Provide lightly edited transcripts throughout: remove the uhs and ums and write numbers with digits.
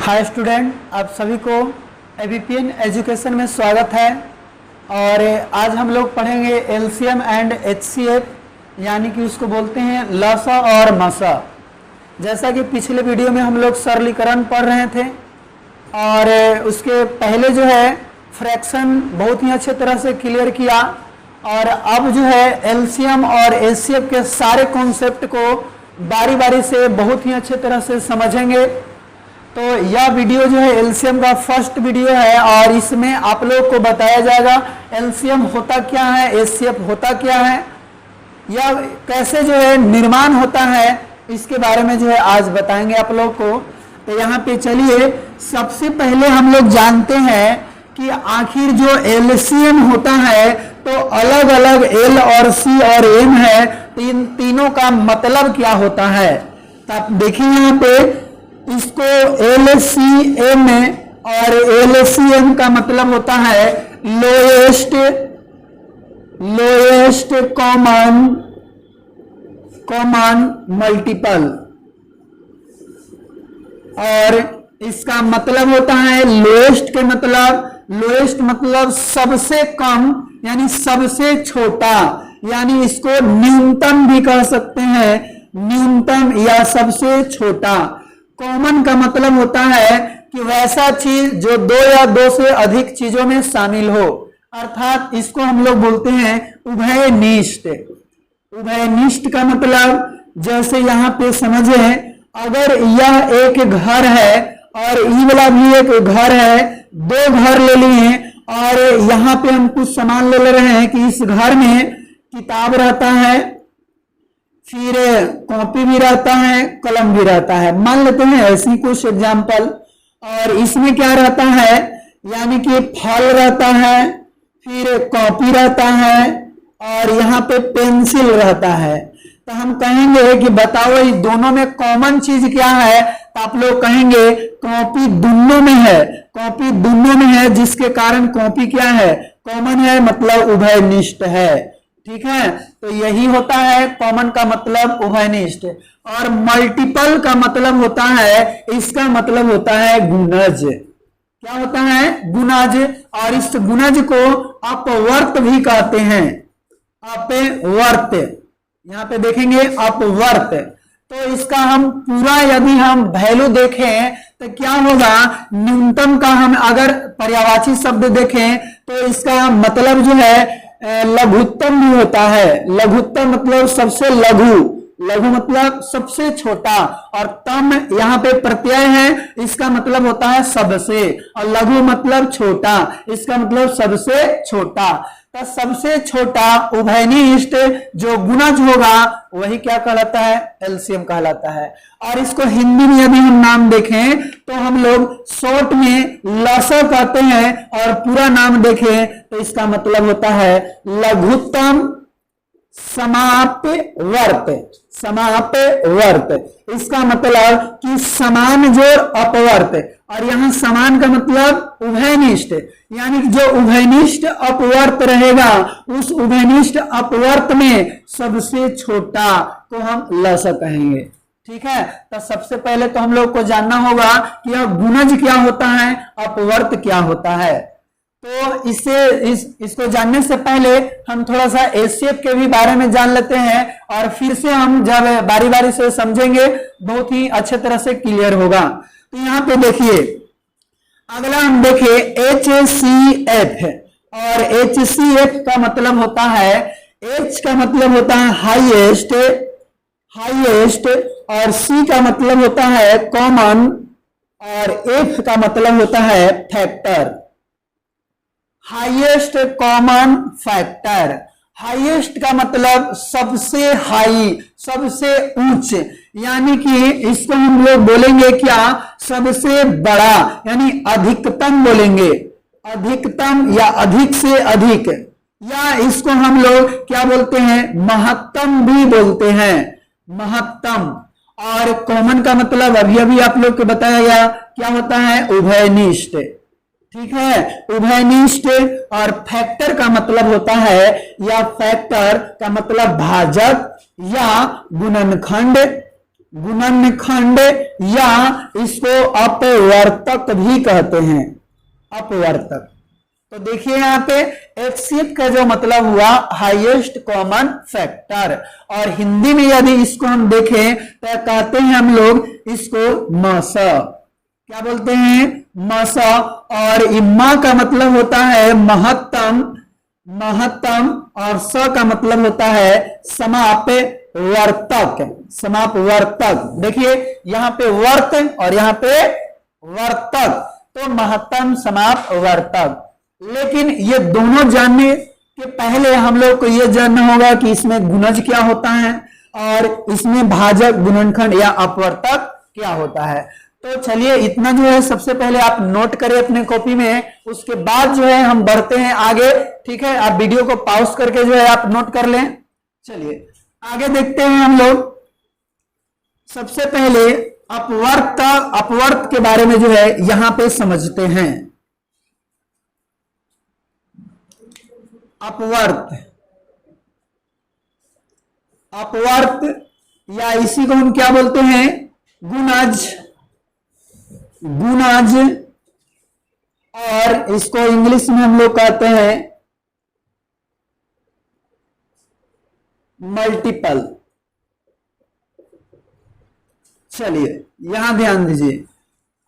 Hi student, आप सभी को एबीपीएन एजुकेशन में स्वागत है। और आज हम लोग पढ़ेंगे एलसीएम एंड एचसीएफ, यानी कि उसको बोलते हैं लसा और मसा। जैसा कि पिछले वीडियो में हम लोग सरलीकरण पढ़ रहे थे और उसके पहले जो है फ्रैक्शन बहुत ही अच्छे तरह से क्लियर किया, और अब जो है एलसीएम और एचसीएफ के सारे कॉन्सेप्ट को बारी बारी से बहुत ही अच्छे तरह से समझेंगे। तो यह वीडियो जो है एलसीएम का फर्स्ट वीडियो है और इसमें आप लोग को बताया जाएगा एलसीएम होता क्या है, एचसीएफ होता क्या है, या कैसे जो है निर्माण होता है, इसके बारे में जो है आज बताएंगे आप लोग को। तो यहाँ पे चलिए, सबसे पहले हम लोग जानते हैं कि आखिर जो एलसीएम होता है तो अलग अलग एल और सी और एम है, तीनों का मतलब क्या होता है। तो आप देखिए यहाँ पे इसको एलसीएम और एलसीएम का मतलब होता है लोएस्ट कॉमन मल्टीपल, और इसका मतलब होता है लोएस्ट मतलब सबसे कम यानी सबसे छोटा, यानी इसको न्यूनतम भी कह सकते हैं, न्यूनतम या सबसे छोटा। कॉमन का मतलब होता है कि वैसा चीज जो दो या दो से अधिक चीजों में शामिल हो, अर्थात इसको हम लोग बोलते हैं उभयनिष्ठ। उभयनिष्ठ का मतलब जैसे यहाँ पे समझे, अगर यह एक घर है और ये वाला भी एक घर है, दो घर ले लिए और यहाँ पे हम कुछ सामान ले रहे हैं कि इस घर में किताब रहता है, फिर कॉपी भी रहता है, कलम भी रहता है, मान लेते हैं ऐसी कुछ एग्जाम्पल। और इसमें क्या रहता है, यानी कि फल रहता है, फिर कॉपी रहता है और यहाँ पे पेंसिल रहता है। तो हम कहेंगे कि बताओ इस दोनों में कॉमन चीज क्या है, तो आप लोग कहेंगे कॉपी दोनों में है, कॉपी दोनों में है, जिसके कारण कॉपी क्या है, कॉमन है, मतलब उभयनिष्ठ है। ठीक है, तो यही होता है कॉमन का मतलब उभयनिष्ठ। और मल्टीपल का मतलब होता है, इसका मतलब होता है गुणज। क्या होता है, गुणज। और इस गुणज को अपवर्त भी कहते हैं, अपवर्त। यहाँ पे देखेंगे अपवर्त। तो इसका हम पूरा यदि हम वैल्यू देखें तो क्या होगा, न्यूनतम का हम अगर पर्यायवाची शब्द देखें तो इसका मतलब जो है लघुत्तम भी होता है। लघुत्तम मतलब सबसे लघु, लघु मतलब सबसे छोटा, और तम यहाँ पे प्रत्यय है, इसका मतलब होता है सबसे, और लघु मतलब छोटा, इसका मतलब सबसे छोटा। तो सबसे छोटा उभयनिष्ठ जो गुणज होगा वही क्या कहलाता है, एलसीएम कहलाता है। और इसको हिंदी में यदि हम नाम देखें तो हम लोग शॉर्ट में लसा कहते हैं, और पूरा नाम देखें तो इसका मतलब होता है लघुत्तम समापवर्त। इसका मतलब कि समान जोड़ अपवर्त, और यहाँ समान का मतलब उभयनिष्ठ, यानी कि जो उभयनिष्ठ अपवर्त रहेगा उस उभयनिष्ठ अपवर्त में सबसे छोटा को हम लसा कहेंगे। ठीक है, तो सबसे पहले तो हम लोग को जानना होगा कि यह गुणज क्या होता है, अपवर्त क्या होता है। तो इसको जानने से पहले हम थोड़ा सा एचसीएफ के भी बारे में जान लेते हैं, और फिर से हम जब बारी बारी से समझेंगे बहुत ही अच्छे तरह से क्लियर होगा। तो यहाँ पे देखिए, अगला हम देखें HCF, और HCF का मतलब होता है, H का मतलब होता है हाईएस्ट, और C का मतलब होता है कॉमन, और F का मतलब होता है factor, highest common factor. Highest का मतलब सबसे हाई, सबसे उच्च, यानी कि इसको हम लोग बोलेंगे क्या, सबसे बड़ा, यानी अधिकतम बोलेंगे, अधिकतम या अधिक से अधिक, या इसको हम लोग क्या बोलते हैं, महत्तम भी बोलते हैं, महत्तम। और कॉमन का मतलब अभी आप लोग को बताया गया क्या होता है, उभयनिष्ठ। ठीक है, उभयनिष्ठ। और फैक्टर का मतलब होता है, या फैक्टर का मतलब भाजक या गुणनखंड, गुणनखंड या इसको अपवर्तक भी कहते हैं, अपवर्तक। तो देखिए यहाँ पे एचसीएफ का जो मतलब हुआ हाईएस्ट कॉमन फैक्टर, और हिंदी में यदि इसको हम देखें तो कहते हैं हम लोग इसको मस, क्या बोलते हैं, मस। और इम्मा का मतलब होता है महत्तम, महत्तम, और स का मतलब होता है समापवर्तक, समापवर्तक। देखिए यहाँ पे वर्त और यहाँ पे वर्तक, तो महत्तम समापवर्तक। लेकिन ये दोनों जानने के पहले हम लोग को यह जानना होगा कि इसमें गुणज क्या होता है और इसमें भाजक, गुणनखंड या अपवर्तक क्या होता है। तो चलिए इतना जो है सबसे पहले आप नोट करें अपने कॉपी में, उसके बाद जो है हम बढ़ते हैं आगे। ठीक है, आप वीडियो को पॉज करके जो है आप नोट कर लें। चलिए आगे देखते हैं हम लोग। सबसे पहले अपवर्त का, अपवर्त के बारे में जो है यहां पे समझते हैं। अपवर्त, अपवर्त या इसी को हम क्या बोलते हैं, गुणज, गुणज, और इसको इंग्लिश में हम लोग कहते हैं मल्टीपल। चलिए यहां ध्यान दीजिए,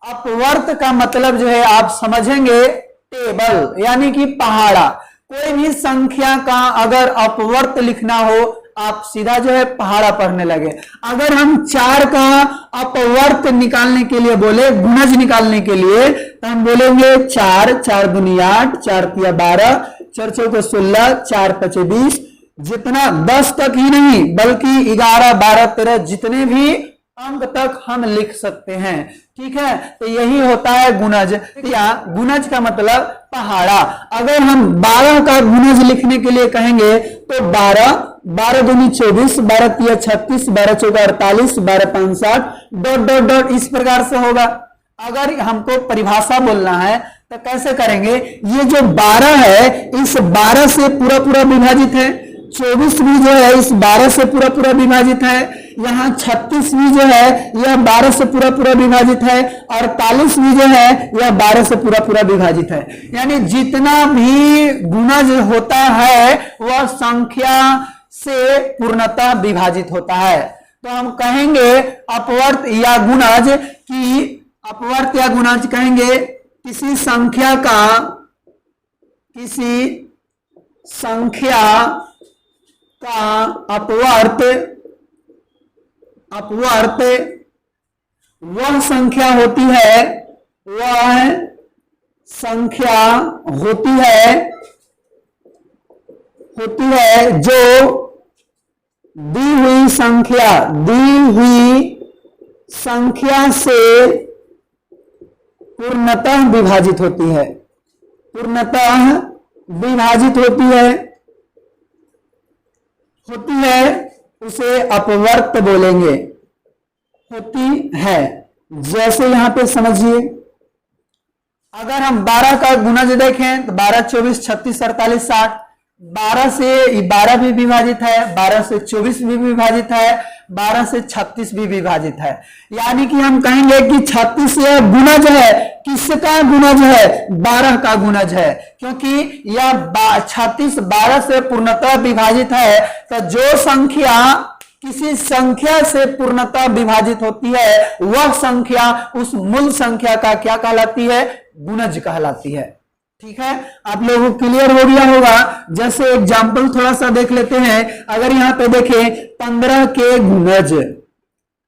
अपवर्त का मतलब जो है आप समझेंगे टेबल, यानी कि पहाड़ा। कोई भी संख्या का अगर अपवर्त लिखना हो आप सीधा जो है पहाड़ा पढ़ने लगे। अगर हम 4 का अपवर्त निकालने के लिए बोले, गुणज निकालने के लिए, तो हम बोलेंगे 4, 4 दूनी 8, 4 तिया 12, 4 चौके 16, 4 पचे 20, जितना 10 तक ही नहीं बल्कि 11, 12, 13 जितने भी अंक तक हम लिख सकते हैं। ठीक है, तो यही होता है गुणज, या गुणज का मतलब पहाड़ा। अगर हम 12 का गुणज लिखने के लिए कहेंगे तो 12, 12 दूनी 24, 12 तिया 36, 12 चौका 48, 12 5 60, डॉट डॉट डॉट इस प्रकार से होगा। अगर हमको परिभाषा बोलना है तो कैसे करेंगे, ये जो 12 है इस 12 से पूरा पूरा विभाजित है, 24 भी जो है इस 12 से पूरा पूरा विभाजित है, यहाँ 36 भी जो है यह 12 से पूरा पूरा विभाजित है, और 48 भी जो है यह 12 से पूरा पूरा विभाजित है। यानी जितना भी गुणज होता है वह संख्या से पूर्णतः विभाजित होता है। तो हम कहेंगे अपवर्त या गुणज, कि अपवर्त या गुणज कहेंगे किसी संख्या का, किसी संख्या का अपवर्त, अपवर्त वह संख्या होती है, वह संख्या होती है जो दी हुई संख्या, दी हुई संख्या से पूर्णतः विभाजित होती है, पूर्णतः विभाजित होती है, उसे अपवर्त बोलेंगे, होती है। जैसे यहां पे समझिए, अगर हम 12 का गुणज देखें तो 12, 24, 36, 48, 60, 12 से 12 भी विभाजित है, 12 से 24 भी विभाजित है, 12 से 36 भी विभाजित है। यानी कि हम कहेंगे कि 36 यह गुणज है, किसका गुणज है, 12 का गुणज है, क्योंकि यह 36 12 से पूर्णतः विभाजित है। तो जो संख्या किसी संख्या से पूर्णतः विभाजित होती है वह संख्या उस मूल संख्या का क्या कहलाती है, गुणज कहलाती है। ठीक है, आप लोगों को क्लियर हो गया होगा। जैसे एग्जाम्पल थोड़ा सा देख लेते हैं। अगर यहाँ पे देखें 15 के गुणज,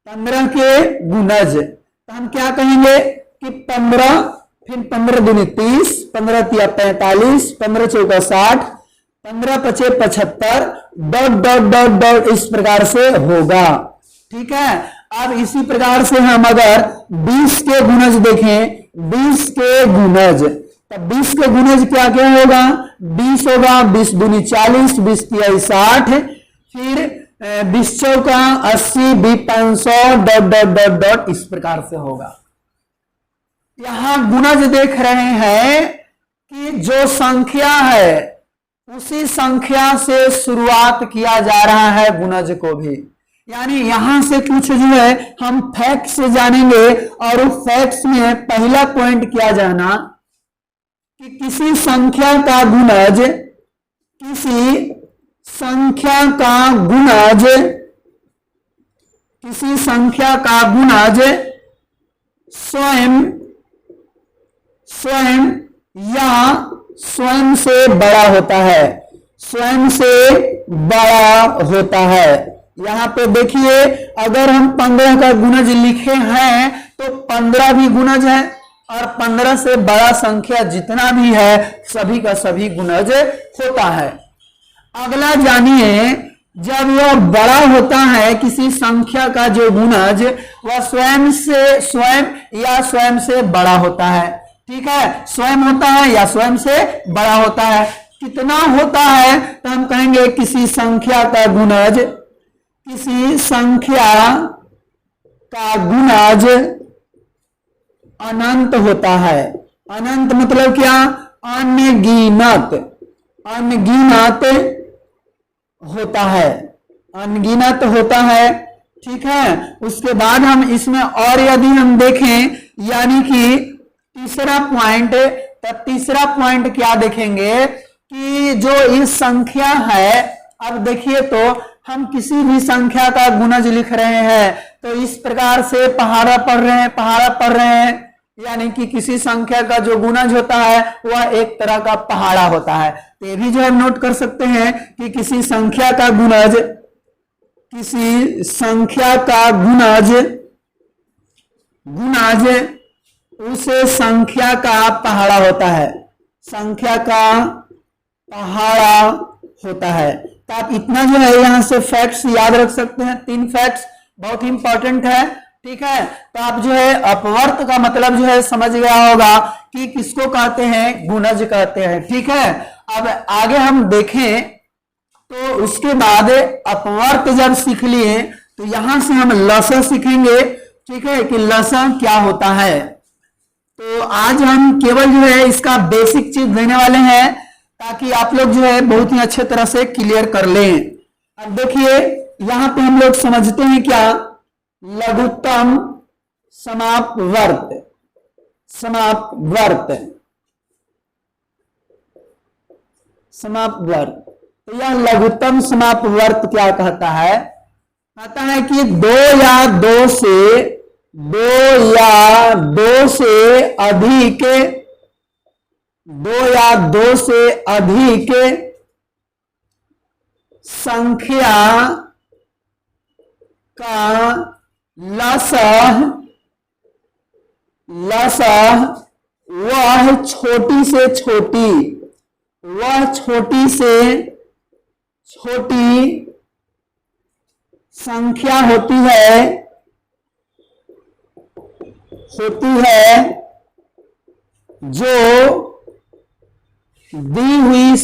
15 के गुणज, तो हम क्या कहेंगे कि 15, फिर 15 दूनी 30, 15 तिया 45, 15 चौका 60, 15 पचे 75, डॉट डॉट डॉट डॉट इस प्रकार से होगा। ठीक है, अब इसी प्रकार से हम अगर 20 के गुणज देखें, 20 के गुणज, तब 20 के गुणज क्या क्या होगा, 20 होगा, 20 दूनी 40, 20 तिया 60, फिर 20 चौका 80, 20 500, डॉट डॉट डॉट डॉट इस प्रकार से होगा। यहां गुणज देख रहे हैं कि जो संख्या है उसी संख्या से शुरुआत किया जा रहा है गुणज को भी। यानी यहां से कुछ जो है हम फैक्ट्स जानेंगे, और उस फैक्ट्स में पहला पॉइंट क्या जाना कि किसी संख्या का गुणज, किसी संख्या का गुणज, किसी संख्या का गुणज स्वयं या स्वयं से बड़ा होता है, स्वयं से बड़ा होता है। यहां पे देखिए, अगर हम 15 का गुणज लिखे हैं तो 15 भी गुणज है, और 15 से बड़ा संख्या जितना भी है सभी का सभी गुणज होता है। अगला जानिए, जब वह बड़ा होता है किसी संख्या का जो गुणज, वह स्वयं या स्वयं से बड़ा होता है। ठीक है, स्वयं होता है या स्वयं से बड़ा होता है। कितना होता है तो हम कहेंगे किसी संख्या का गुणज, किसी संख्या का गुणज अनंत होता है। अनंत मतलब क्या? अनगिनत, अनगिनत होता है, अनगिनत होता है। ठीक है, उसके बाद हम इसमें और यदि हम देखें, यानी कि तीसरा पॉइंट, तो तीसरा पॉइंट क्या देखेंगे कि जो इस संख्या है, अब देखिए तो हम किसी भी संख्या का गुणज लिख रहे हैं तो इस प्रकार से पहाड़ा पढ़ रहे हैं, यानी कि किसी संख्या का जो गुणज होता है वह एक तरह का पहाड़ा होता है। तो ये भी जो है नोट कर सकते हैं कि किसी संख्या का गुणज, किसी संख्या का गुणज उस संख्या का पहाड़ा होता है, संख्या का पहाड़ा होता है। तो आप इतना जो है यहां से फैक्ट्स याद रख सकते हैं, 3 फैक्ट्स बहुत ही इंपॉर्टेंट है। ठीक है, तो आप जो है अपवर्त का मतलब जो है समझ गया होगा कि किसको कहते हैं, गुणज कहते हैं। ठीक है, अब आगे हम देखें तो उसके बाद अपवर्त जब सीख लिए तो यहां से हम लसा सीखेंगे। ठीक है, कि लसा क्या होता है। तो आज हम केवल जो है इसका बेसिक चीज देने वाले हैं ताकि आप लोग जो है बहुत ही अच्छे तरह से क्लियर कर लें। अब देखिए, यहां पे हम लोग समझते हैं क्या, लघुत्तम समापवर्त, समापवर्त। तो यह लघुत्तम समापवर्त क्या कहता है? कहता है कि दो या दो से अधिक संख्या का लसह वह छोटी से छोटी संख्या होती है जो दी हुई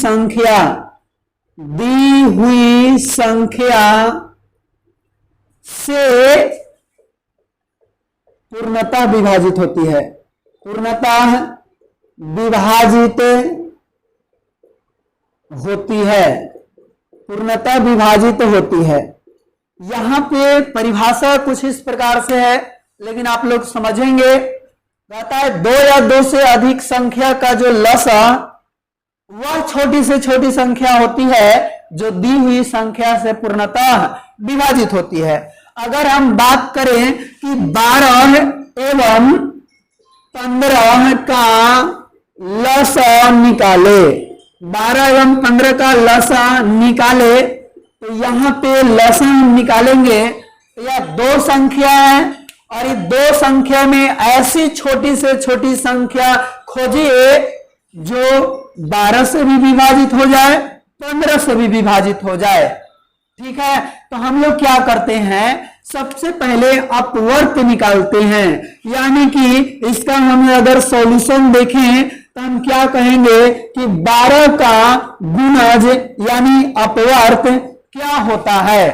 संख्या से पूर्णतः विभाजित होती है, पूर्णतः विभाजित होती है। यहां पे परिभाषा कुछ इस प्रकार से है, लेकिन आप लोग समझेंगे। कहता है 2 या 2 से अधिक संख्या का जो लसा वह छोटी से छोटी संख्या होती है जो दी हुई संख्या से पूर्णतः विभाजित होती है। अगर हम बात करें कि 12 एवं 15 का लसा निकाले, 12 एवं 15 का लसा निकाले, तो यहां पे लसा हम निकालेंगे तो यह 2 संख्या है, और ये 2 संख्या में ऐसी छोटी से छोटी संख्या खोजिए जो 12 से भी विभाजित हो जाए, 15 से भी विभाजित हो जाए। ठीक है, तो हम लोग क्या करते हैं, सबसे पहले अपवर्त निकालते हैं। यानी कि इसका हम अगर सॉल्यूशन देखें तो हम क्या कहेंगे कि 12 का गुणज यानी अपवर्त क्या होता है।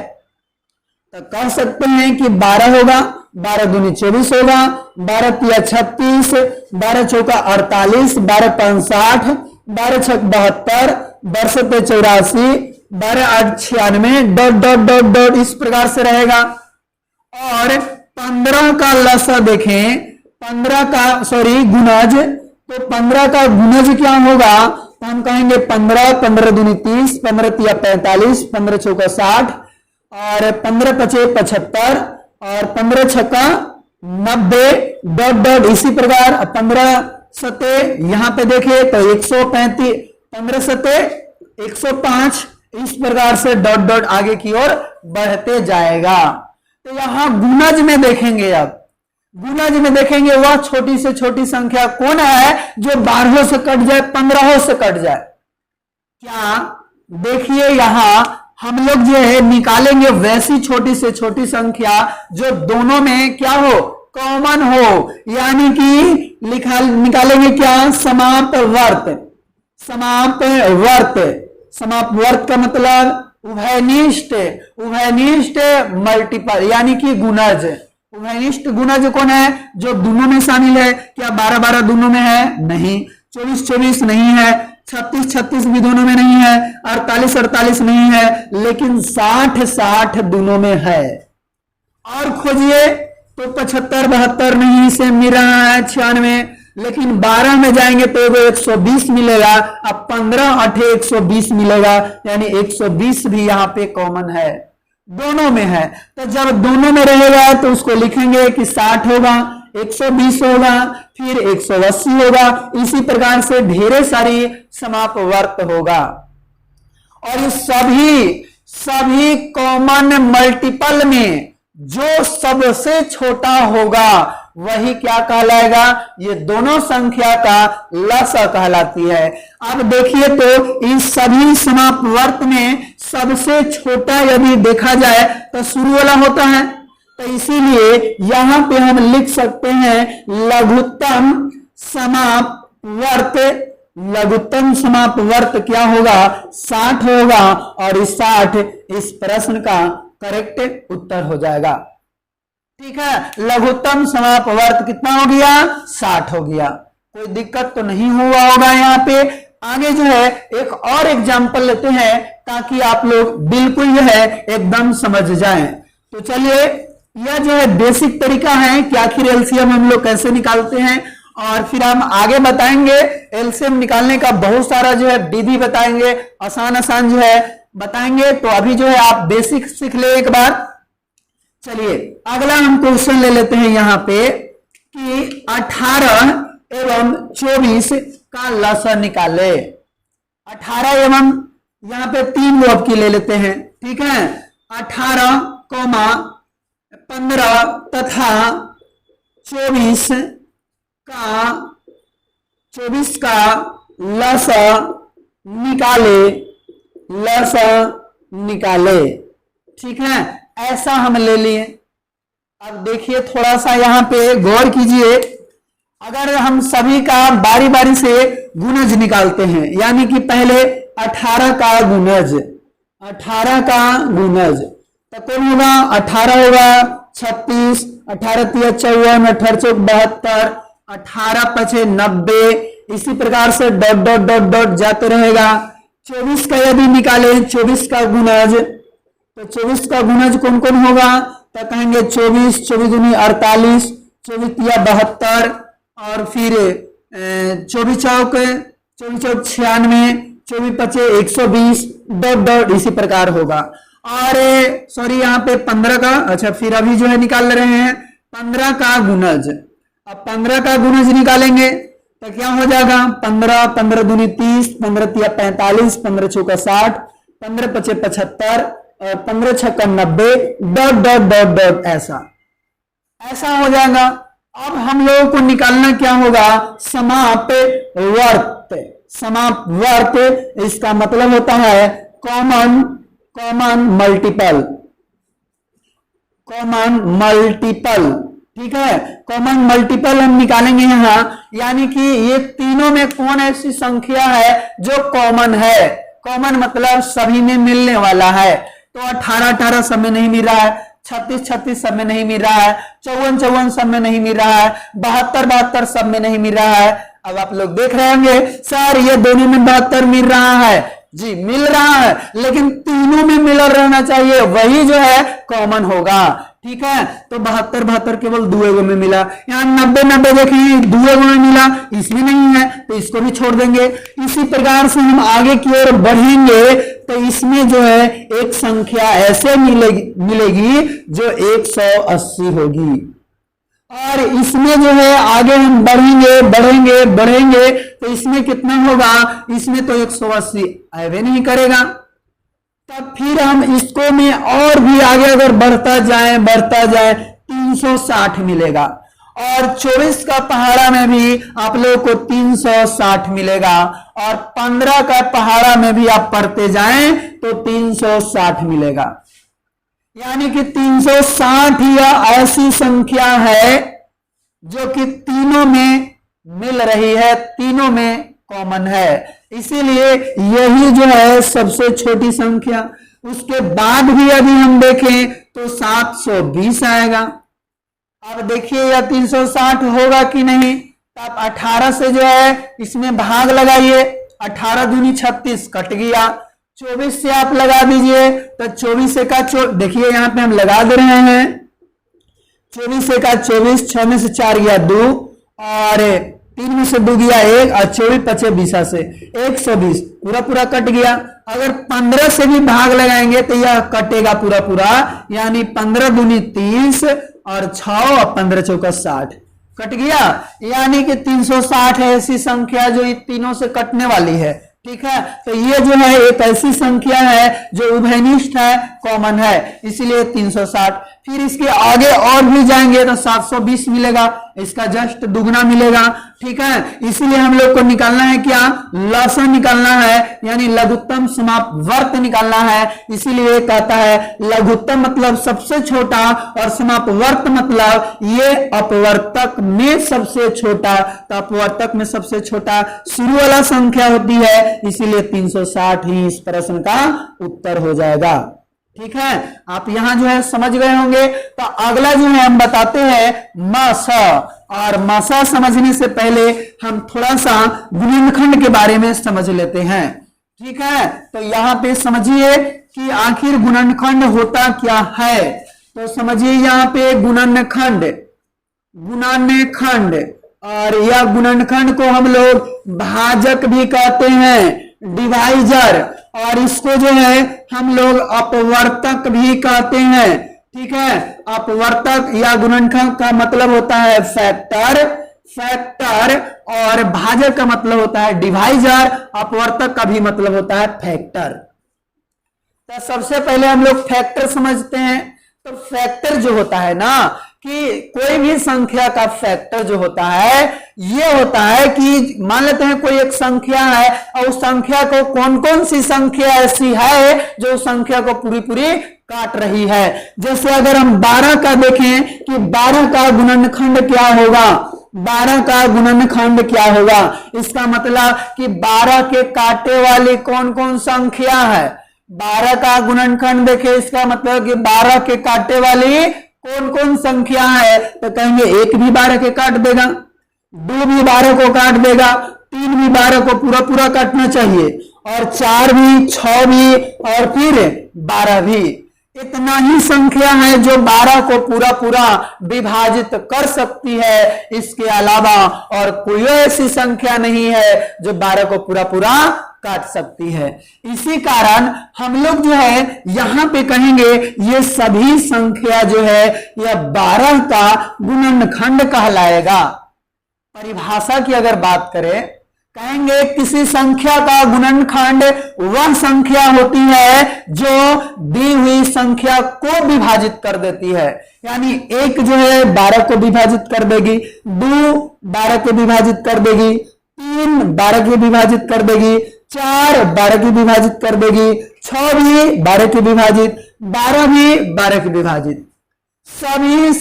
तो कह सकते हैं कि 12 होगा, 12 दूनी 24 होगा, 12 तिया 36, 12 चौका 48, 12 पंच 60, 12 छक 72, 12 सत्ते 84, 12 8 96 डॉट डॉट डॉट डॉट इस प्रकार से रहेगा। और 15 का लसा देखें, 15 का गुणज, तो 15 का गुणज क्या होगा, तो हम कहेंगे 15, 15 दूनी 30, 15 तिया 45, 15 चौका 60 और 15 पचे 75 और 15 छक्का 90 डॉट डॉट इसी प्रकार। 15 सते यहां पे देखिए तो 135, 15 सते 105 इस प्रकार से डॉट डॉट आगे की ओर बढ़ते जाएगा। तो यहां गुणज में देखेंगे, अब गुणज में देखेंगे वह छोटी से छोटी संख्या कौन है जो 12 से कट जाए, 15 से कट जाए। क्या देखिए यहां हम लोग जो है निकालेंगे वैसी छोटी से छोटी संख्या जो दोनों में क्या हो, कॉमन हो, यानी कि निकालेंगे क्या, समाप्त वर्त। समाप्त वर्त, समाप्त वर्त का मतलब उभयनिष्ठ, उभयनिष्ठ मल्टीपल यानी कि गुणज। उभयनिष्ठ गुणज कौन है, जो दोनों में शामिल है। क्या 12 12 दोनों में है, नहीं। 24 24 नहीं है, 36 36 भी दोनों में नहीं है, 48 48 नहीं है, लेकिन 60 60 दोनों में है। और खोजिए तो 75 72 नहीं से मिल रहा है, 96, लेकिन 12 में जाएंगे तो 120 मिलेगा। अब 15 8 120 मिलेगा, यानी 120 भी यहाँ पे कॉमन है, दोनों में है। तो जब दोनों में रहेगा तो उसको लिखेंगे कि 60 होगा, 120 होगा, फिर 180 होगा। इसी प्रकार से ढेरे सारी समाप्त वर्त होगा। और ये सभी कॉमन मल्टीपल में जो सबसे छोटा होगा वही क्या कहलाएगा, ये दोनों संख्या का लसा कहलाती है। अब देखिए तो इस सभी समाप्त वर्त में सबसे छोटा यदि देखा जाए तो शुरू वाला होता है, तो इसीलिए यहां पे हम लिख सकते हैं लघुत्तम समाप्त वर्त। लघुत्तम समाप्त वर्त क्या होगा, 60 होगा, और इस 60 इस प्रश्न का करेक्ट उत्तर हो जाएगा। ठीक है, लघुत्तम समाप्त वर्त कितना हो गया, 60 हो गया। कोई दिक्कत तो नहीं हुआ होगा यहाँ पे। आगे जो है एक और एग्जाम्पल लेते हैं ताकि आप लोग बिल्कुल जो है एकदम समझ जाएं। तो चलिए, यह जो है बेसिक तरीका है कि आखिर एलसीएम हम लोग कैसे निकालते हैं, और फिर हम आगे बताएंगे एलसीएम निकालने का बहुत सारा जो है विधि बताएंगे, आसान आसान जो है बताएंगे। तो अभी जो है आप बेसिक सीख ले एक बार। चलिए अगला हम क्वेश्चन ले लेते हैं यहाँ पे कि 18 एवं 24 का लसा निकाले। 18 एवं यहाँ पे 3 लोग की ले लेते हैं, ठीक है। 18, 15 तथा 24 का लसा निकाले, ठीक है। ऐसा हम ले लिए। अब देखिए थोड़ा सा यहाँ पे गौर कीजिए, अगर हम सभी का बारी बारी से गुणज निकालते हैं, यानी कि पहले 18 का गुणज, 18 का गुणज तो कौन होगा, 18 होगा 36, 18 तिया 54, 18 चौक 72, 18 पचे 90, इसी प्रकार से डॉट डॉट डॉट डॉट जाते रहेगा। 24 का यदि निकाले 24 का गुणज, तो 24 का गुणज कौन कौन होगा, तो कहेंगे 24 24 दूनी 48, 24 तिया 72 और फिर 24 चौक 96, 24 पचे 120 डॉट डॉट इसी प्रकार होगा। और सॉरी यहाँ पे 15 का, अच्छा फिर अभी जो है निकाल रहे हैं 15 का गुणज। अब 15 का गुणज निकालेंगे तो क्या हो जाएगा, 15 15 दूनी 30, 15 तिया 45, 15 चौका 60, 15 पचे 75 और 15 छक्का 90 डॉट डॉट डॉट डॉट ऐसा हो जाएगा। अब हम लोगों को निकालना क्या होगा, समाप्त वर्त। समाप्त वर्त इसका मतलब होता है कॉमन मल्टीपल, ठीक है। कॉमन मल्टीपल हम निकालेंगे यहां, यानी कि ये तीनों में कौन ऐसी संख्या है जो कॉमन है। कॉमन मतलब सभी में मिलने वाला है। तो 18 18 सब में नहीं मिल रहा है, 36 36 सब में नहीं मिल रहा है, 54 54 सब में नहीं मिल रहा है, 72 72 सब में नहीं मिल रहा है। अब आप लोग देख रहे होंगे सर ये दोनों में 72 मिल रहा है, जी मिल रहा है, लेकिन तीनों में मिलर रहना चाहिए, वही जो है कॉमन होगा। ठीक है, तो 72 72 केवल दुएगो में मिला। यहाँ 90 90 देखेंगे दुएगो में मिला, इसमें नहीं है तो इसको भी छोड़ देंगे। इसी प्रकार से हम आगे की ओर बढ़ेंगे तो इसमें जो है एक संख्या ऐसे मिलेगी जो 180 होगी, और इसमें जो है आगे हम बढ़ेंगे बढ़ेंगे बढ़ेंगे तो इसमें कितना होगा, इसमें तो 180 आवे नहीं करेगा। तब फिर हम इसको में और भी आगे अगर बढ़ता जाए 360 मिलेगा, और 24 का पहाड़ा में भी आप लोगों को 360 मिलेगा, और 15 का पहाड़ा में भी आप पढ़ते जाएं तो 360 मिलेगा। यानी कि 360 यह ऐसी संख्या है जो कि तीनों में मिल रही है, तीनों में कॉमन है, इसीलिए यही जो है सबसे छोटी संख्या। उसके बाद भी यदि हम देखें तो 720 आएगा। अब देखिए यह 360 होगा कि नहीं, तो आप 18 से जो है इसमें भाग लगाइए, 18 दूनी 36 कट गया, 24 से आप लगा दीजिए तो 24 का देखिए यहाँ पे हम लगा दे रहे हैं, 24 का 24, 6 में से 4 गया 2, और 3 में से 2 गया 1, और 24 पचे 20 से 120 पूरा पूरा कट गया। अगर 15 से भी भाग लगाएंगे तो यह कटेगा पूरा पूरा, यानी 15 दूनी 30 और 6 और 15 चौका 60 कट गया। यानी कि 360 है ऐसी संख्या जो इन तीनों से कटने वाली है। ठीक है, तो ये जो है एक ऐसी संख्या है जो उभयनिष्ठ है, कॉमन है, इसीलिए 360। फिर इसके आगे और भी जाएंगे तो 720 मिलेगा, इसका जस्ट दुगना मिलेगा। ठीक है, इसीलिए हम लोग को निकालना है क्या, लसन निकालना है, यानी लघुत्तम समापवर्त निकालना है। इसीलिए कहता है लघुत्तम मतलब सबसे छोटा और समापवर्त मतलब ये अपवर्तक में सबसे छोटा, तो अपवर्तक में सबसे छोटा शुरू वाला संख्या होती है, इसीलिए 360 ही इस प्रश्न का उत्तर हो जाएगा। ठीक है, आप यहां जो है समझ गए होंगे। तो अगला जो है हम बताते हैं मासा, और मासा समझने से पहले हम थोड़ा सा गुणनखंड के बारे में समझ लेते हैं। ठीक है, तो यहां पे समझिए कि आखिर गुणनखंड होता क्या है। तो समझिए यहाँ पे गुणनखंड, और यह गुणनखंड को हम लोग भाजक भी कहते हैं, डिवाइजर, और इसको जो है हम लोग अपवर्तक भी कहते हैं। ठीक है, अपवर्तक या गुणनखंड का मतलब होता है फैक्टर, और भाजक का मतलब होता है डिवाइजर, अपवर्तक का भी मतलब होता है फैक्टर। तो सबसे पहले हम लोग फैक्टर समझते हैं। तो फैक्टर जो होता है ना, कि कोई भी संख्या का फैक्टर जो होता है ये होता है कि मान लेते हैं कोई एक संख्या है, और उस संख्या को कौन कौन सी संख्या ऐसी है जो उस संख्या को पूरी पूरी काट रही है। जैसे अगर हम 12 का देखें कि 12 का गुणनखंड क्या होगा, 12 का गुणनखंड क्या होगा, इसका मतलब कि 12 के काटे वाली कौन कौन संख्या है। 12 का गुणनखंड देखे, इसका मतलब कि 12 के काटे वाली कौन कौन संख्या है, तो कहेंगे 1 भी 12 के काट देगा, 2 भी 12 को काट देगा, 3 भी 12 को पूरा पूरा काटना चाहिए, और 4 भी, 6 भी, और फिर 12 भी। इतना ही संख्या है जो 12 को पूरा पूरा विभाजित कर सकती है, इसके अलावा और कोई ऐसी संख्या नहीं है जो 12 को पूरा पूरा काट सकती है। इसी कारण हम लोग जो है यहां पे कहेंगे ये सभी संख्या जो है यह 12 का गुणनखंड कहलाएगा। परिभाषा की अगर बात करें, कहेंगे किसी संख्या का गुणनखंड वह संख्या होती है जो दी हुई संख्या को विभाजित कर देती है। यानी 1 जो है 12 को विभाजित कर देगी, 2 12 को विभाजित कर देगी, 3 12 को विभाजित कर देगी, 4 12 की विभाजित कर देगी, 6 भी 12 की विभाजित, 12 भी 12 की विभाजित। सभी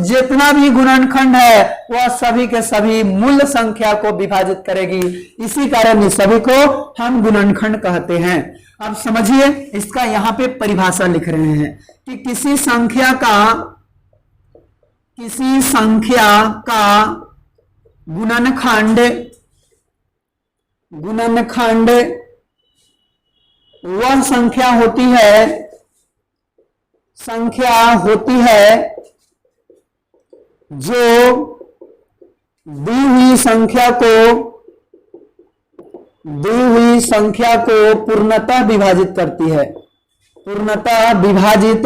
जितना भी गुणनखंड है वह सभी के सभी मूल संख्या को विभाजित करेगी, इसी कारण सभी को हम गुणनखंड कहते हैं। अब समझिए, इसका यहाँ पे परिभाषा लिख रहे हैं कि किसी संख्या का गुणनखंड वह संख्या होती है जो दी हुई संख्या को पूर्णतः विभाजित करती है, पूर्णतः विभाजित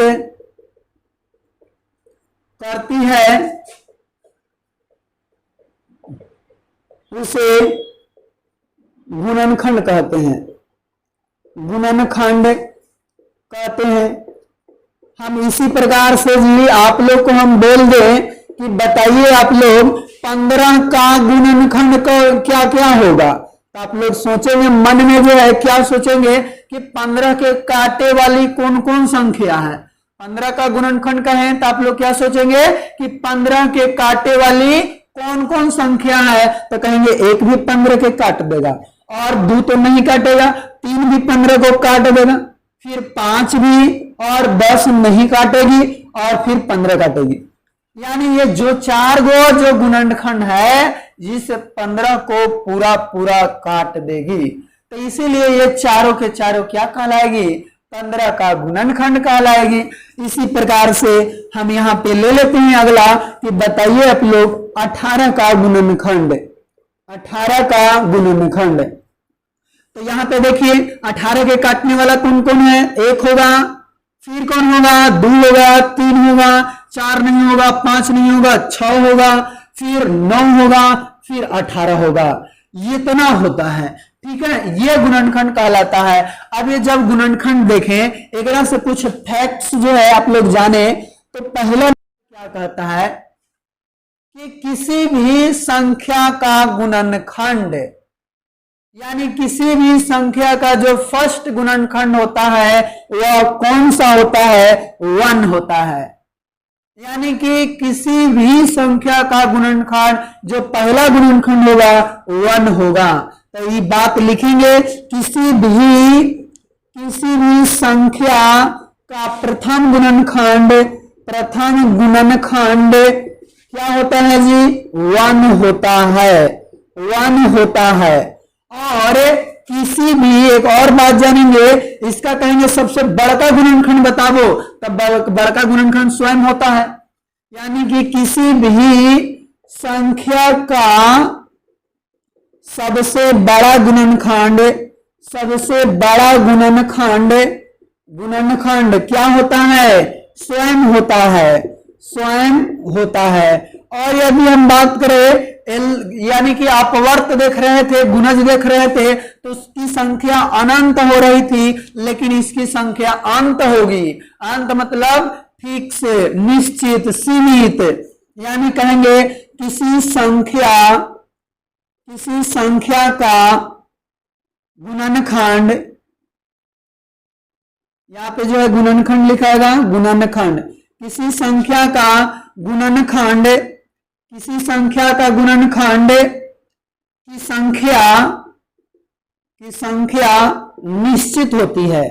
करती है, उसे गुणनखंड कहते हैं, गुणनखंड कहते हैं। हम इसी प्रकार से जी आप लोग को हम बोल दें कि बताइए आप लोग 15 का गुणनखंड को क्या क्या होगा, तो आप लोग सोचेंगे मन में जो है क्या सोचेंगे कि 15 के काटे वाली कौन कौन संख्या है। 15 का गुणनखंड कहें तो आप लोग क्या सोचेंगे कि 15 के काटे वाली कौन कौन संख्या है, तो कहेंगे 1 भी 15 के काट देगा, और 2 तो नहीं काटेगा, 3 भी 15 को काट देगा, फिर 5 भी, और 10 नहीं काटेगी, और फिर 15 काटेगी। यानी ये जो 4 गो जो गुणनखंड है जिस 15 को पूरा पूरा काट देगी, तो इसीलिए ये चारों के चारों क्या कहलाएगी, 15 का गुणनखंड कहलाएगी। इसी प्रकार से हम यहाँ पे ले लेते हैं अगला कि बताइए आप लोग 18 का गुणनखंड, 18 का गुणनखंड। तो यहाँ पे देखिए 18 के काटने वाला कौन कौन है, 1 होगा, फिर कौन होगा, 2 होगा, 3 होगा, 4 नहीं होगा, 5 नहीं होगा, 6 होगा, फिर 9 होगा, फिर 18 होगा। ये इतना होता है, ठीक है, ये गुणनखंड कहलाता है। अब ये जब गुणनखंड देखें एक से कुछ फैक्ट्स जो है आप लोग जाने, तो पहला क्या कहता है कि किसी भी संख्या का गुणनखंड, यानी किसी भी संख्या का जो फर्स्ट गुणनखंड होता है वह कौन सा होता है, 1 होता है। यानी कि किसी भी संख्या का गुणनखंड जो पहला गुणनखंड होगा 1 होगा। तो ये बात लिखेंगे, किसी भी संख्या का प्रथम गुणनखंड क्या होता है जी, 1 होता है, 1 होता है। और किसी भी एक और बात जानेंगे, इसका कहेंगे सबसे बड़का गुणनखंड बताओ, तब बड़का गुणनखंड स्वयं होता है। यानी कि किसी भी संख्या का सबसे बड़ा गुणनखंड क्या होता है, स्वयं होता है, स्वयं होता है। और यदि हम बात करें यानी कि आप वर्त देख रहे थे, गुणज देख रहे थे, तो उसकी संख्या अनंत हो रही थी, लेकिन इसकी संख्या अंत होगी। अंत मतलब फिक्स, निश्चित, सीमित। यानी कहेंगे किसी संख्या का गुणनखंड, यहाँ पे जो है गुणनखंड लिखाएगा, गुणनखंड, किसी संख्या का गुणनखंड की संख्या निश्चित होती है,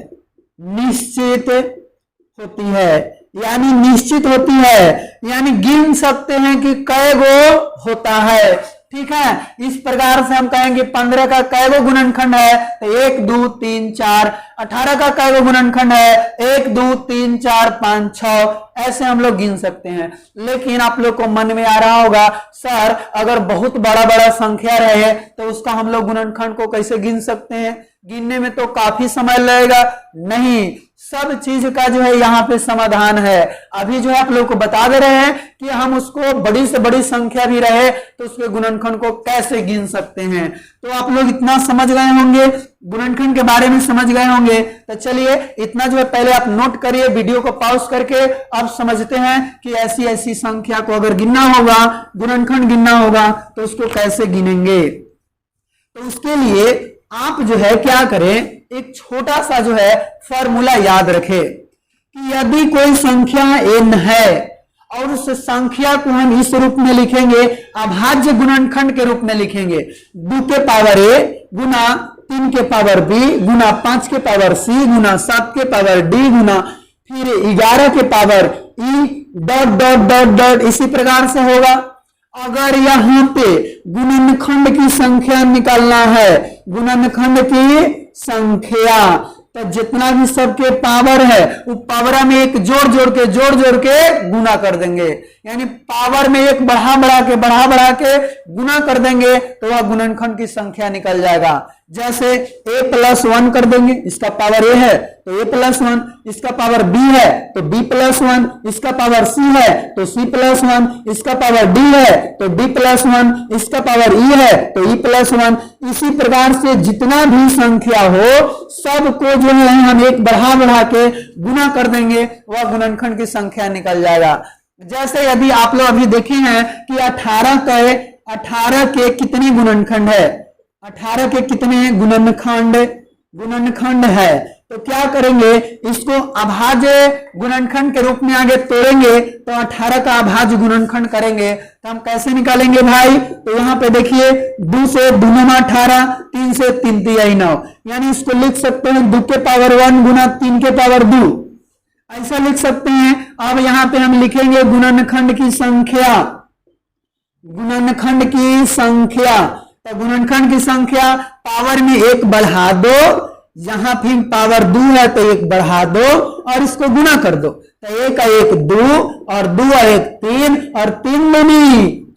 यानी निश्चित होती है, यानी गिन सकते हैं कि कै गो होता है, ठीक है। इस प्रकार से हम कहेंगे 15 का कै गो गुणनखंड है, तो 1 2 3 4। 18 का कै गो गुणनखंड है, 1 2 3 4 5 6। ऐसे हम लोग गिन सकते हैं। लेकिन आप लोग को मन में आ रहा होगा, सर अगर बहुत बड़ा बड़ा संख्या रहे तो उसका हम लोग गुणनखंड को कैसे गिन सकते हैं, गिनने में तो काफी समय लगेगा। नहीं, सब चीज का जो है यहाँ पे समाधान है। अभी जो है आप लोग को बता दे रहे हैं कि हम उसको बड़ी से बड़ी संख्या भी रहे तो उसके गुणनखंड को कैसे गिन सकते हैं। तो आप लोग इतना समझ गए होंगे, गुणनखंड के बारे में समझ गए होंगे। तो चलिए इतना जो है पहले आप नोट करिए, वीडियो को पॉज करके। अब समझते हैं कि ऐसी ऐसी संख्या को अगर गिनना होगा, गुणनखंड गिनना होगा, तो उसको कैसे गिनेंगे। तो उसके लिए आप जो है क्या करें, एक छोटा सा जो है फॉर्मूला याद रखें कि यदि कोई संख्या n है और उस संख्या को हम इस रूप में लिखेंगे, अभाज्य गुणनखंड के रूप में लिखेंगे, 2 के पावर a गुना 3 के पावर b गुना 5 के पावर c गुना 7 के पावर d गुना फिर 11 के power e dot dot dot dot, इसी प्रकार से होगा। अगर यहाँ पे गुणनखंड की संख्या निकालना है, गुणनखंड की संख्या, तो जितना भी सबके पावर है वो पावर में एक जोड़ के गुना कर देंगे, यानी पावर में एक बढ़ा के गुना कर देंगे तो वह गुणनखंड की संख्या निकल जाएगा। जैसे a+1 कर देंगे, इसका पावर a है तो a+1, इसका पावर b है तो b+1, इसका पावर c है तो c+1, इसका पावर d है तो d+1, इसका पावर e है तो e+1। इसी प्रकार से जितना भी संख्या हो सबको जो है हम एक बढ़ा के गुना कर देंगे, वह गुणनखंड की संख्या निकल जाएगा। जैसे यदि आप लोग अभी देखे हैं कि 18 के कितने गुणनखंड है, 18 के कितने गुणनखंड है, तो क्या करेंगे, इसको अभाज्य गुणनखंड के रूप में आगे तोड़ेंगे तो 18 का अभाज्य गुणनखंड करेंगे तो हम कैसे निकालेंगे भाई, तो यहाँ पे देखिए 2 से 2 9 18, 3 से 3 3 9, यानी इसको लिख सकते हैं 2 के पावर 1 गुना 3 के पावर 2, ऐसा लिख सकते हैं। अब यहाँ पे हम लिखेंगे गुणनखंड की संख्या, तो गुणनखंड की संख्या पावर में 1 बढ़ा दो, यहां फिर पावर 2 है तो 1 बढ़ा दो और इसको गुना कर दो, तो 1 का 1 2 और 2 और 1 3 और 3 दूनी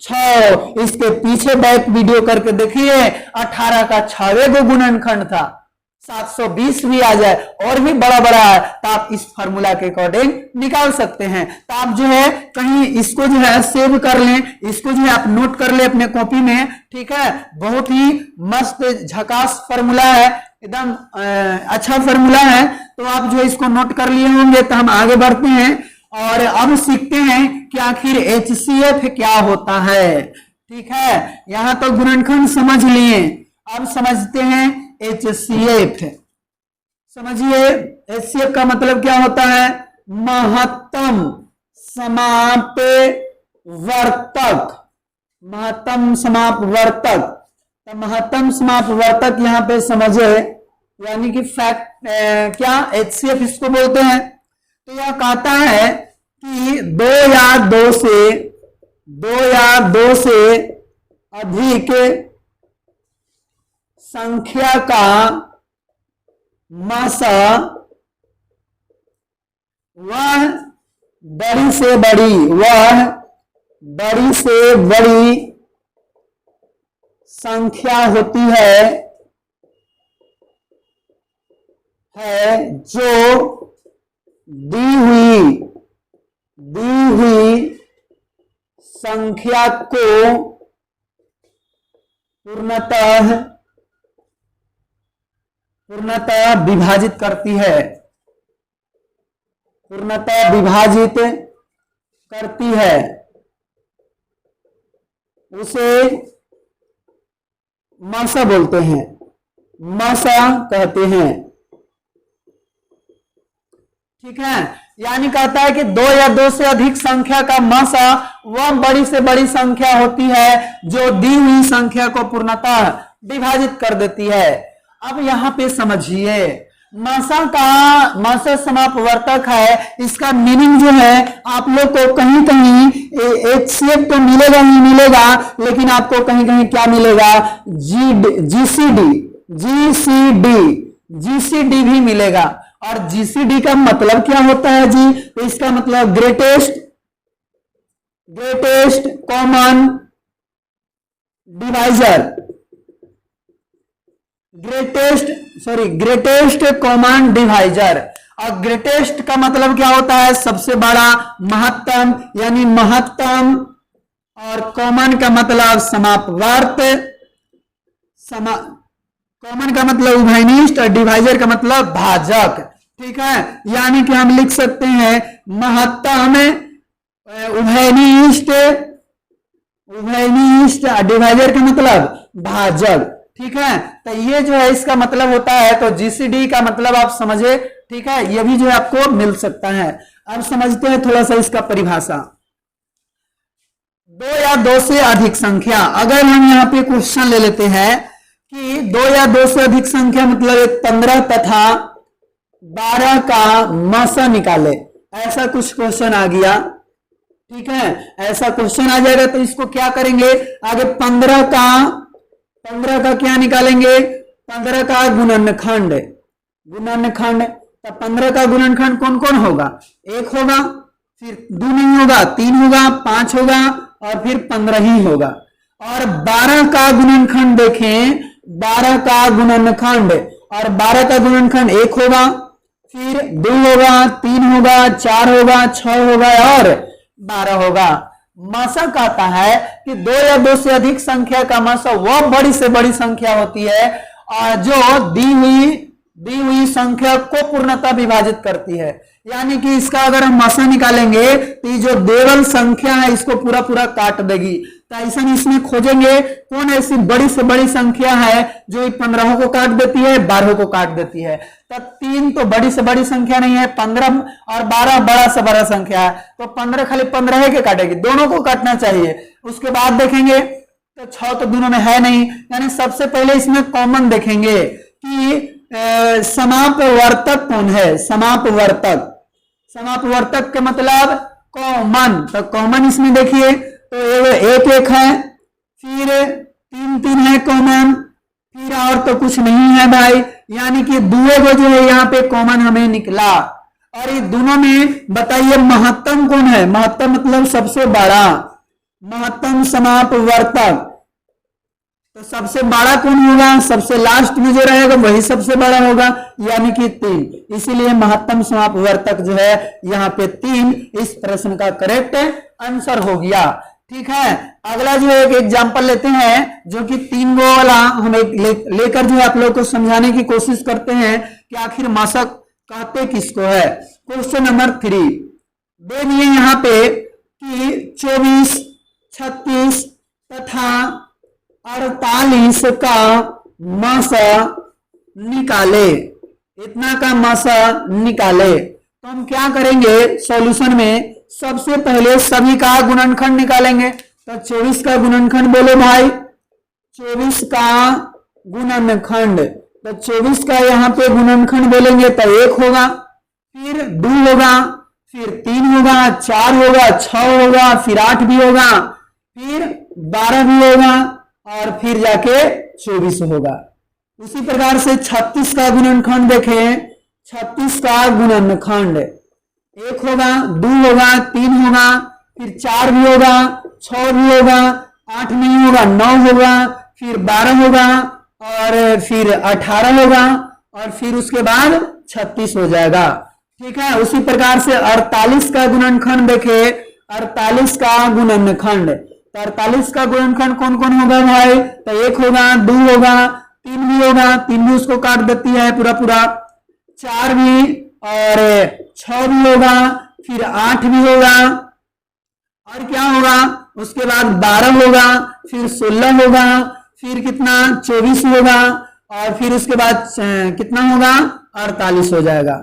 6। इसके पीछे बैक वीडियो करके देखिए 18 का 6वें को गुणनखंड था, 720 भी आ जाए और भी बड़ा है तो आप इस फार्मूला के अकॉर्डिंग निकाल सकते हैं। तो आप जो है कहीं इसको जो है सेव कर लें, इसको जो है आप नोट कर ले अपने कॉपी में, ठीक है। बहुत ही मस्त झकास फार्मूला है, एकदम अच्छा फार्मूला है, तो आप जो इसको नोट कर लिए होंगे। तो हम आगे बढ़ते हैं और अब सीखते हैं कि आखिर HCF क्या होता है, ठीक है। यहां तो गुणनखंड समझ लिए, अब समझते हैं HCF। समझिए HCF का मतलब क्या होता है, महत्तम समापवर्तक। तो महत्तम समापवर्तक यहाँ पे समझे, यानी कि फैक्ट क्या HCF इसको बोलते हैं। तो यह कहता है कि 2 या 2 से अधिक संख्या का मासा वह बड़ी से बड़ी संख्या होती है जो दी हुई संख्या को पूर्णतः विभाजित करती है, उसे मासा बोलते हैं, मासा कहते हैं, ठीक है। यानी कहता है कि 2 या 2 से अधिक संख्या का मासा वह बड़ी से बड़ी संख्या होती है जो दी हुई संख्या को पूर्णतः विभाजित कर देती है। अब यहां पे समझिए, मासा समापवर्तक है, इसका मीनिंग जो है आप लोग को कहीं HCF तो मिलेगा ही मिलेगा, लेकिन आपको कहीं क्या मिलेगा, GCD भी मिलेगा। और GCD का मतलब क्या होता है जी, तो इसका मतलब greatest common divisor, greatest common divisor. और ग्रेटेस्ट का मतलब क्या होता है, सबसे बड़ा, महत्तम यानी महत्तम, और कॉमन का मतलब समापवर्त, कॉमन का मतलब उभयनिष्ठ और डिवाइजर का मतलब भाजक, ठीक है। यानी कि हम लिख सकते हैं महत्तम उभयनिष्ठ डिवाइजर का मतलब भाजक, ठीक है। तो ये जो है इसका मतलब होता है, तो GCD का मतलब आप समझे, ठीक है। ये भी जो है आपको मिल सकता है। अब समझते हैं थोड़ा सा इसका परिभाषा। 2 या 2 से अधिक संख्या, अगर हम यहाँ पे क्वेश्चन ले लेते हैं कि 2 या 2 से अधिक संख्या मतलब एक 15 तथा 12 का मासा निकाले, ऐसा कुछ क्वेश्चन आ गया, ठीक है। ऐसा क्वेश्चन आ जाएगा तो इसको क्या करेंगे, आगे 15 का क्या निकालेंगे, 15 का गुणनखंड, गुणनखंड। तो 15 का गुणनखंड कौन कौन होगा? 1 होगा, फिर 2 नहीं होगा, 3 होगा, 5 होगा और फिर 15 ही होगा। और 12 का गुणनखंड देखें, 12 का गुणनखंड, और 12 का गुणनखंड 1 होगा, फिर 2 होगा, 3 होगा, 4 होगा, 6 होगा और 12 होगा। मासा कहता है कि 2 या 2 से अधिक संख्या का मासा वह बड़ी से बड़ी संख्या होती है जो दी हुई संख्या को पूर्णतः विभाजित करती है। यानी कि इसका अगर हम मासा निकालेंगे तो ये जो देवल संख्या है इसको पूरा पूरा काट देगी। तो ऐसा इसमें खोजेंगे कौन ऐसी बड़ी से बड़ी संख्या है जो 15 को काट देती है, 12 को काट देती है। तब 3 तो बड़ी से बड़ी संख्या नहीं है, 15 और 12 बड़ा से बड़ा संख्या है, तो 15 खाली 15 के काटेगी, दोनों को काटना चाहिए। उसके बाद देखेंगे तो 6 तो दोनों में है नहीं, यानी सबसे पहले इसमें कॉमन देखेंगे कि समापवर्तक कौन है। समापवर्तक के मतलब कॉमन, तो कॉमन इसमें देखिए तो 1 1 है, फिर 3 3 है कॉमन, फिर और तो कुछ नहीं है भाई, यानी कि दुए जो है यहाँ पे कॉमन हमें निकला। और ये दोनों में बताइए महत्तम कौन है? महत्तम मतलब सबसे बड़ा, महत्तम समापवर्तक। तो सबसे बड़ा कौन होगा? सबसे लास्ट में जो रहेगा वही सबसे बड़ा होगा, यानी कि 3। इसीलिए महत्तम समापवर्तक जो है यहाँ पे 3 इस प्रश्न का करेक्ट आंसर हो गया। ठीक है, अगला जो है एक एग्जांपल लेते हैं जो कि 3 गो वाला हम लेकर जो है आप लोग को समझाने की कोशिश करते हैं कि आखिर मासा कहते किसको है। क्वेश्चन नंबर 3 दे दिए यहाँ पे कि 24, 36 तथा 48 का मासा निकाले, इतना का मासा निकाले। तो हम क्या करेंगे सॉल्यूशन में, सबसे पहले सभी का गुणनखंड निकालेंगे। तो 24 का गुणनखंड बोलो भाई, 24 का गुणनखंड, तो 24 का यहाँ पे गुणनखंड बोलेंगे तो 1 होगा, फिर 2 होगा, फिर 3 होगा, 4 होगा, 6 होगा, फिर 8 भी होगा, फिर 12 भी होगा और फिर जाके 24 होगा। उसी प्रकार से 36 का गुणनखंड देखें, 36 का गुणनखंड 1 होगा, 2 होगा, 3 होगा, फिर 4 भी होगा, 6 भी होगा, 8 नहीं होगा, 9 होगा, फिर 12 होगा और फिर 18 होगा और फिर उसके बाद 36 हो जाएगा। ठीक है, उसी प्रकार से 48 का गुणनखंड देखे, 48 का गुणनखंड, तो 48 का गुणनखंड कौन कौन होगा भाई? तो 1 होगा, 2 होगा, 3 भी होगा, 3 भी उसको काट देती है पूरा पूरा, 4 भी और 6 भी होगा, फिर 8 भी होगा और क्या होगा उसके बाद 12 होगा, फिर 16 होगा, फिर कितना 24 होगा और फिर उसके बाद कितना होगा 48 हो जाएगा।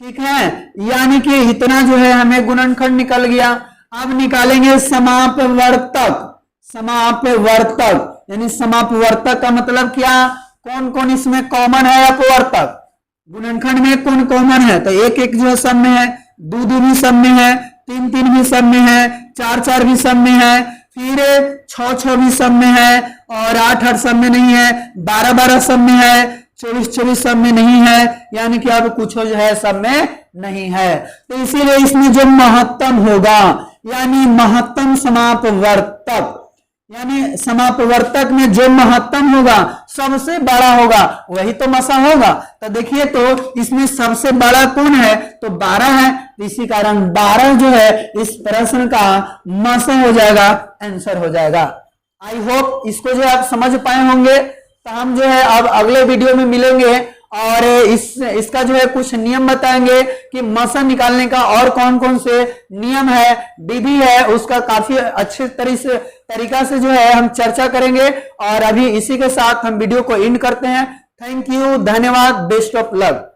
ठीक है, यानी कि इतना जो है हमें गुणनखंड निकल गया। अब निकालेंगे समापवर्तक। समापवर्तक यानी समापवर्तक का मतलब क्या, कौन कौन इसमें कॉमन है अपवर्तक। गुणनखंड में कौन कॉमन है? तो 1 1 जो सब में है, 2 2 भी सब में है, 3 3 भी सब में है, 4 4 भी सब में है, फिर 6 6 भी सब में है और 8 8 सब में नहीं है, 12 12 सब में है, 24 24 सब में नहीं है, यानी कि अब कुछ जो है सब में नहीं है। तो इसीलिए इसमें जो महत्तम होगा यानी महत्तम समापवर्तक, यानी समापवर्तक में जो महत्तम होगा सबसे बड़ा होगा वही तो मसा होगा। तो देखिए तो इसमें सबसे बड़ा कौन है? तो 12 है, इसी कारण 12 जो है इस प्रश्न का मसा हो जाएगा, आंसर हो जाएगा। आई होप इसको जो आप समझ पाए होंगे। तो हम जो है अब अगले वीडियो में मिलेंगे और इसका जो है कुछ नियम बताएंगे कि मसा निकालने का और कौन कौन से नियम है, विधि है, उसका काफी अच्छे तरीका से जो है हम चर्चा करेंगे। और अभी इसी के साथ हम वीडियो को एंड करते हैं। थैंक यू, धन्यवाद, बेस्ट ऑफ लक।